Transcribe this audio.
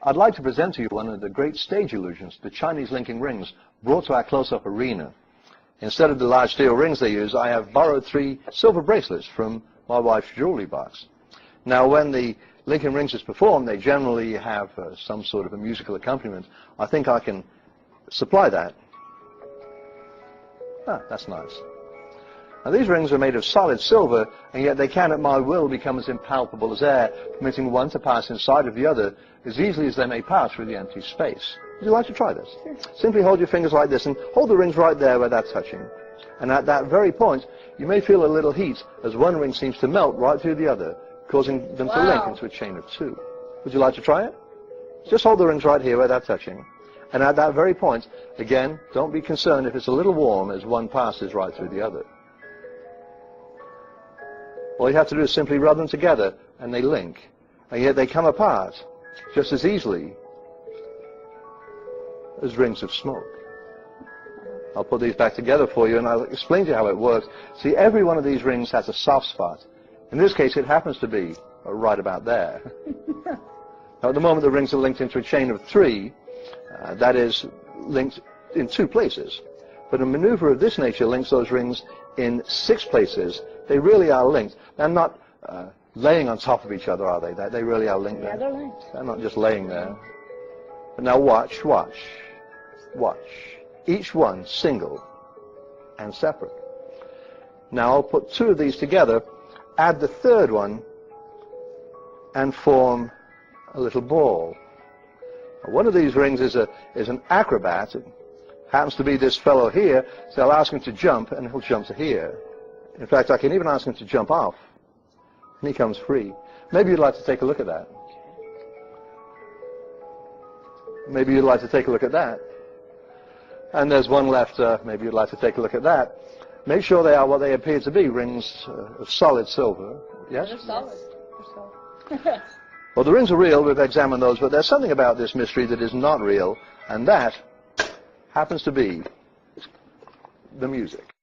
I'd like to present to you one of the great stage illusions, the Chinese linking rings, brought to our close-up arena. Instead of the large steel rings they use, I have borrowed 3 silver bracelets from my wife's jewelry box. Now, when the linking rings is performed, they generally have some sort of a musical accompaniment. I think I can supply that. Ah, that's nice. Now, these rings are made of solid silver, and yet they can, at my will, become as impalpable as air, permitting one to pass inside of the other as easily as they may pass through the empty space. Would you like to try this? Sure. Simply hold your fingers like this and hold the rings right there where they're touching. And at that very point, you may feel a little heat as one ring seems to melt right through the other, causing them to link into a chain of 2. Would you like to try it? Just hold the rings right here where they're touching. And at that very point, again, don't be concerned if it's a little warm as one passes right through the other. All you have to do is simply rub them together, and they link. And yet they come apart just as easily as rings of smoke. I'll put these back together for you, and I'll explain to you how it works. See, every one of these rings has a soft spot. In this case, it happens to be right about there. Now, at the moment, the rings are linked into a chain of 3. That is, linked in 2 places. But a maneuver of this nature links those rings in 6 places. They really are linked. They're not laying on top of each other, are they? They really are linked there. Yeah, they're linked. They're not just laying there. But now watch, watch, watch. Each one single and separate. Now I'll put 2 of these together, add the 3rd one, and form a little ball. One of these rings is an acrobat. It happens to be this fellow here, so I'll ask him to jump, and he'll jump to here. In fact, I can even ask him to jump off, and he comes free. Maybe you'd like to take a look at that. Maybe you'd like to take a look at that. And there's one left. Maybe you'd like to take a look at that. Make sure they are what they appear to be, rings of solid silver. Yes? They're solid. They're solid. Well, the rings are real. We've examined those, but there's something about this mystery that is not real, and that happens to be the music.